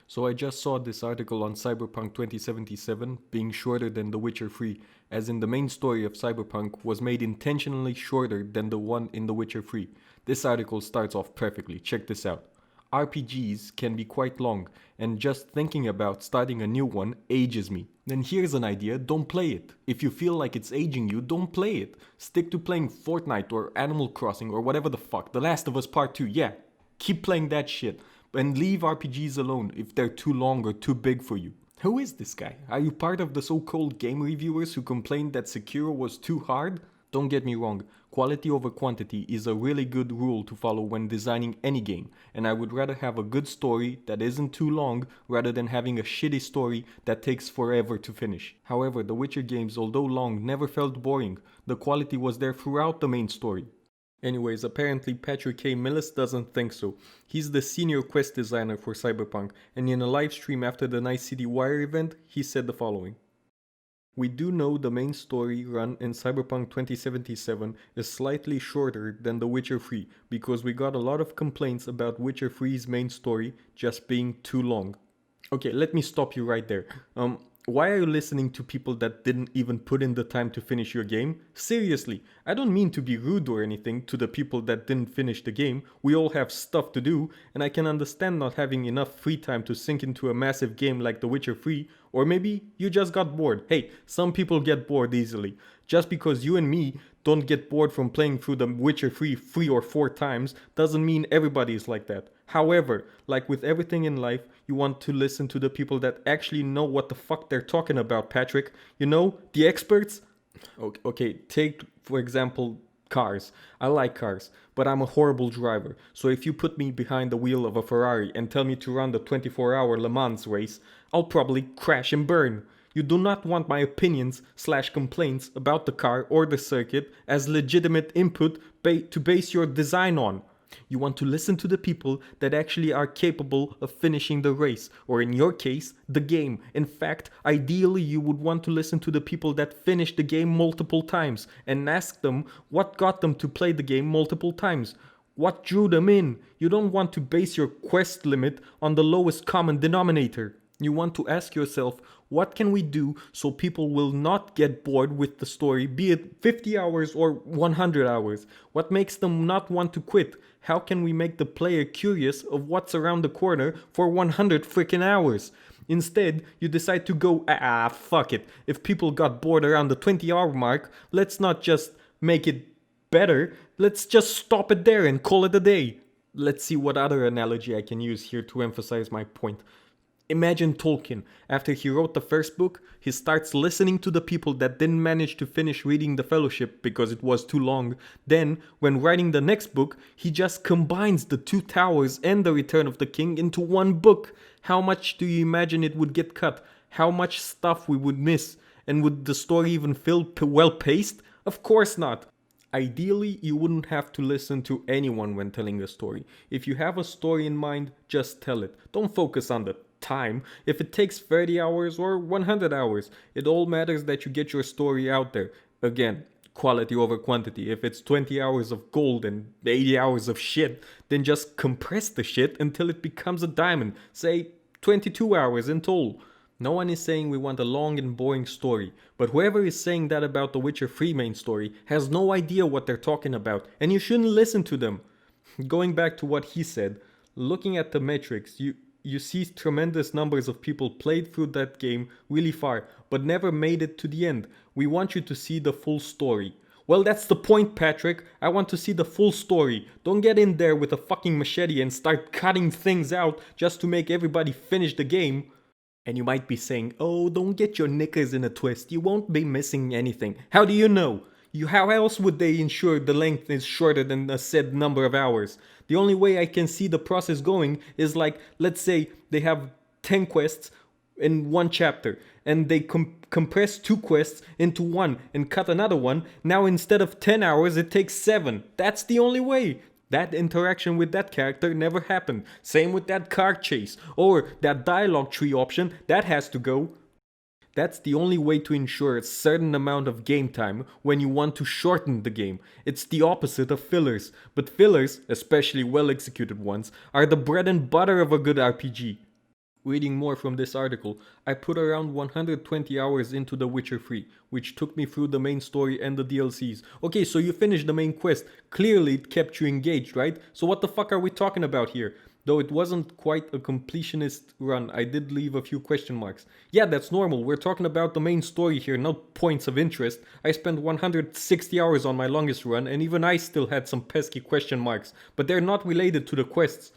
So I just saw this article on Cyberpunk 2077 being shorter than The Witcher 3, as in the main story of Cyberpunk was made intentionally shorter than the one in The Witcher 3. This article starts off perfectly, check this out. RPGs can be quite long, and just thinking about starting a new one ages me. Then here's an idea, don't play it. If you feel like it's aging you, don't play it. Stick to playing Fortnite or Animal Crossing or whatever the fuck. The Last of Us Part 2, yeah. Keep playing that shit. And leave RPGs alone if they're too long or too big for you. Who is this guy? Are you part of the so-called game reviewers who complained that Sekiro was too hard? Don't get me wrong, quality over quantity is a really good rule to follow when designing any game, and I would rather have a good story that isn't too long rather than having a shitty story that takes forever to finish. However, the Witcher games, although long, never felt boring. The quality was there throughout the main story. Anyways, apparently Patrick K. Millis doesn't think so. He's the senior quest designer for Cyberpunk, and in a live stream after the Night City Wire event, he said the following. We do know the main story run in Cyberpunk 2077 is slightly shorter than The Witcher 3 because we got a lot of complaints about Witcher 3's main story just being too long. Okay, let me stop you right there. Why are you listening to people that didn't even put in the time to finish your game? Seriously, I don't mean to be rude or anything to the people that didn't finish the game. We all have stuff to do, and I can understand not having enough free time to sink into a massive game like The Witcher 3, or maybe you just got bored. Hey, some people get bored easily. Just because you and me don't get bored from playing through The Witcher 3 or 4 times doesn't mean everybody is like that. However, like with everything in life, you want to listen to the people that actually know what the fuck they're talking about, Patrick. You know, the experts? Okay, take, for example, cars. I like cars, but I'm a horrible driver. So if you put me behind the wheel of a Ferrari and tell me to run the 24-hour Le Mans race, I'll probably crash and burn. You do not want my opinions/complaints about the car or the circuit as legitimate input to base your design on. You want to listen to the people that actually are capable of finishing the race, or in your case, the game. In fact, ideally you would want to listen to the people that finished the game multiple times and ask them what got them to play the game multiple times. What drew them in? You don't want to base your quest limit on the lowest common denominator. You want to ask yourself, what can we do so people will not get bored with the story, be it 50 hours or 100 hours? What makes them not want to quit? How can we make the player curious of what's around the corner for 100 freaking hours? Instead, you decide to go, fuck it. If people got bored around the 20-hour mark, let's not just make it better, let's just stop it there and call it a day. Let's see what other analogy I can use here to emphasize my point. Imagine Tolkien. After he wrote the first book, he starts listening to the people that didn't manage to finish reading The Fellowship because it was too long. Then, when writing the next book, he just combines The Two Towers and The Return of the King into one book. How much do you imagine it would get cut? How much stuff we would miss? And would the story even feel well paced? Of course not. Ideally, you wouldn't have to listen to anyone when telling a story. If you have a story in mind, just tell it. Don't focus on the time. If it takes 30 hours or 100 hours, it all matters that you get your story out there. Again, quality over quantity. If it's 20 hours of gold and 80 hours of shit, then just compress the shit until it becomes a diamond. Say 22 hours in total. No one is saying we want a long and boring story, but whoever is saying that about the Witcher 3 main story has no idea what they're talking about, and you shouldn't listen to them. Going back to what he said, looking at the metrics, you see tremendous numbers of people played through that game really far, but never made it to the end. We want you to see the full story. Well, that's the point, Patrick. I want to see the full story. Don't get in there with a fucking machete and start cutting things out just to make everybody finish the game. And you might be saying, oh, don't get your knickers in a twist. You won't be missing anything. How do you know? How else would they ensure the length is shorter than a said number of hours? The only way I can see the process going is like, let's say they have 10 quests in one chapter and they compress 2 quests into one and cut another one. Now instead of 10 hours, it takes 7. That's the only way. That interaction with that character never happened. Same with that car chase or that dialogue tree option, that has to go. That's the only way to ensure a certain amount of game time when you want to shorten the game. It's the opposite of fillers. But fillers, especially well executed ones, are the bread and butter of a good RPG. Reading more from this article, I put around 120 hours into The Witcher 3, which took me through the main story and the DLCs. Okay, so you finished the main quest. Clearly it kept you engaged, right? So what the fuck are we talking about here? Though it wasn't quite a completionist run, I did leave a few question marks. Yeah, that's normal. We're talking about the main story here, not points of interest. I spent 160 hours on my longest run, and even I still had some pesky question marks, but they're not related to the quests.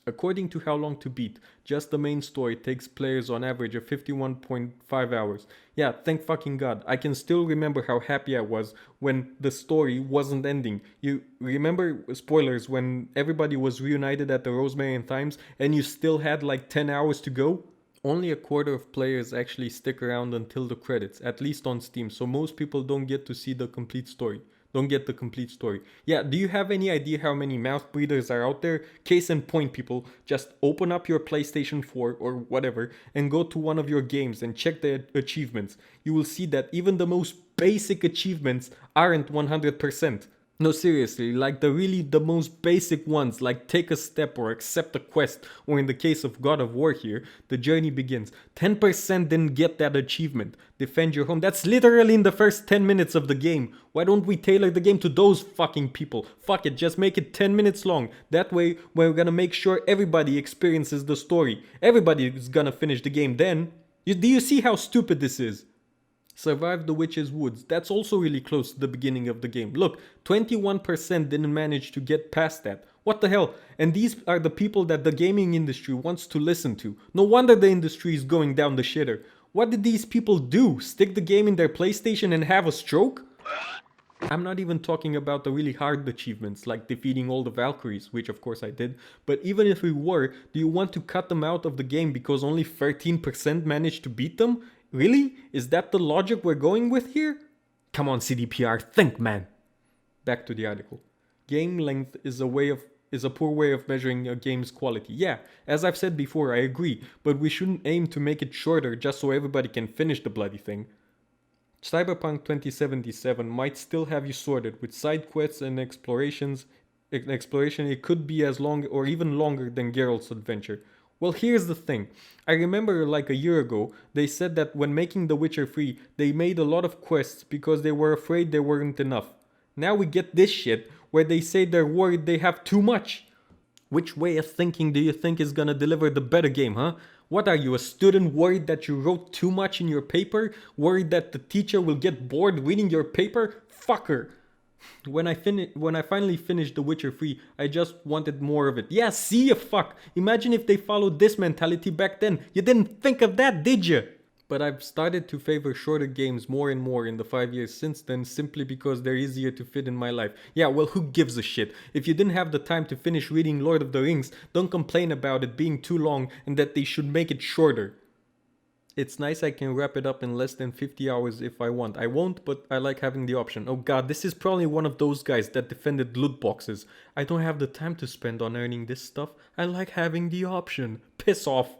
According to How Long to Beat, just the main story takes players on average of 51.5 hours. Yeah, thank fucking god. I can still remember how happy I was when the story wasn't ending. You remember, spoilers, when everybody was reunited at the Rosemary and Thymes and you still had like 10 hours to go? Only a quarter of players actually stick around until the credits, at least on Steam, so most people don't get to see the complete story. Don't get the complete story. Yeah, do you have any idea how many mouth breathers are out there? Case in point, people, just open up your PlayStation 4 or whatever and go to one of your games and check the achievements. You will see that even the most basic achievements aren't 100%. No, seriously, like the most basic ones, like take a step or accept a quest, or in the case of God of War here, the journey begins. 10% didn't get that achievement. Defend your home. That's literally in the first 10 minutes of the game. Why don't we tailor the game to those fucking people? Fuck it, just make it 10 minutes long. That way, we're gonna make sure everybody experiences the story. Everybody is gonna finish the game then. Do you see how stupid this is? Survive the Witch's Woods. That's also really close to the beginning of the game. Look, 21% didn't manage to get past that. What the hell? And these are the people that the gaming industry wants to listen to. No wonder the industry is going down the shitter. What did these people do? Stick the game in their PlayStation and have a stroke? I'm not even talking about the really hard achievements, like defeating all the Valkyries, which of course I did, but even if we were, do you want to cut them out of the game because only 13% managed to beat them? Really? Is that the logic we're going with here? Come on, CDPR, think, man! Back to the article. Game length is a poor way of measuring a game's quality. Yeah, as I've said before, I agree, but we shouldn't aim to make it shorter just so everybody can finish the bloody thing. Cyberpunk 2077 might still have you sorted with side quests and exploration. It could be as long or even longer than Geralt's adventure. Well, here's the thing. I remember like a year ago, they said that when making The Witcher 3, they made a lot of quests because they were afraid there weren't enough. Now we get this shit where they say they're worried they have too much. Which way of thinking do you think is gonna deliver the better game, huh? What are you, a student worried that you wrote too much in your paper? Worried that the teacher will get bored reading your paper? Fucker! When I finally finished The Witcher 3, I just wanted more of it. Yeah, see ya fuck! Imagine if they followed this mentality back then. You didn't think of that, did you? But I've started to favor shorter games more and more in the 5 years since then, simply because they're easier to fit in my life. Yeah, well, who gives a shit? If you didn't have the time to finish reading Lord of the Rings, don't complain about it being too long and that they should make it shorter. It's nice I can wrap it up in less than 50 hours if I want. I won't, but I like having the option. Oh god, this is probably one of those guys that defended loot boxes. I don't have the time to spend on earning this stuff. I like having the option. Piss off.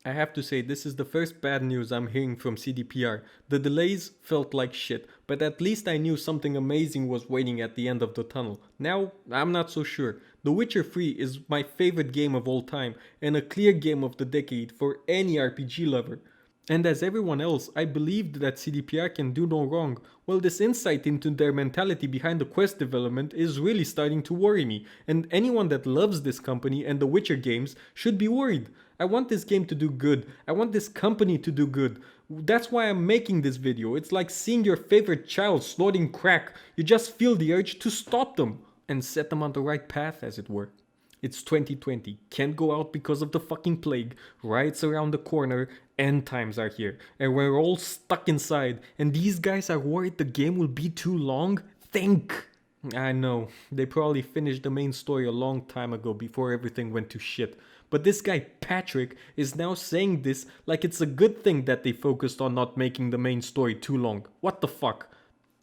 I have to say, this is the first bad news I'm hearing from CDPR. The delays felt like shit, but at least I knew something amazing was waiting at the end of the tunnel. Now, I'm not so sure. The Witcher 3 is my favorite game of all time, and a clear game of the decade for any RPG lover. And as everyone else, I believed that CDPR can do no wrong. Well, this insight into their mentality behind the quest development is really starting to worry me, and anyone that loves this company and the Witcher games should be worried. I want this game to do good. I want this company to do good. That's why I'm making this video. It's like seeing your favorite child snorting crack. You just feel the urge to stop them and set them on the right path, as it were. It's 2020, can't go out because of the fucking plague, riots around the corner, end times are here, and we're all stuck inside, and these guys are worried the game will be too long? Think! I know, they probably finished the main story a long time ago before everything went to shit, but this guy Patrick is now saying this like it's a good thing that they focused on not making the main story too long. What the fuck?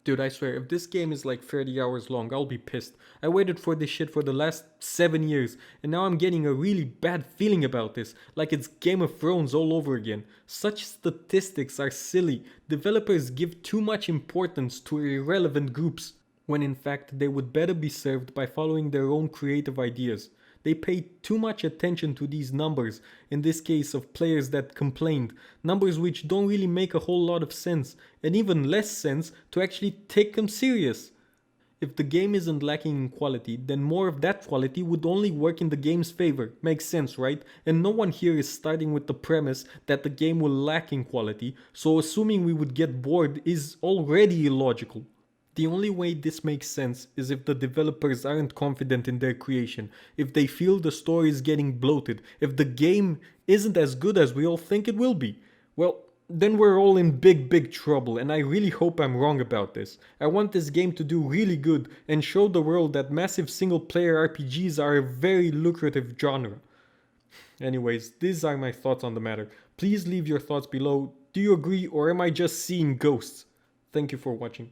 Dude, I swear, if this game is like 30 hours long, I'll be pissed. I waited for this shit for the last 7 years, and now I'm getting a really bad feeling about this, like it's Game of Thrones all over again. Such statistics are silly. Developers give too much importance to irrelevant groups, when in fact they would better be served by following their own creative ideas. They pay too much attention to these numbers, in this case of players that complained, numbers which don't really make a whole lot of sense, and even less sense to actually take them serious. If the game isn't lacking in quality, then more of that quality would only work in the game's favor. Makes sense, right? And no one here is starting with the premise that the game will lack in quality, so assuming we would get bored is already illogical. The only way this makes sense is if the developers aren't confident in their creation, if they feel the story is getting bloated, if the game isn't as good as we all think it will be. Well, then we're all in big trouble, and I really hope I'm wrong about this. I want this game to do really good and show the world that massive single player RPGs are a very lucrative genre. Anyways, these are my thoughts on the matter. Please leave your thoughts below. Do you agree, or am I just seeing ghosts? Thank you for watching.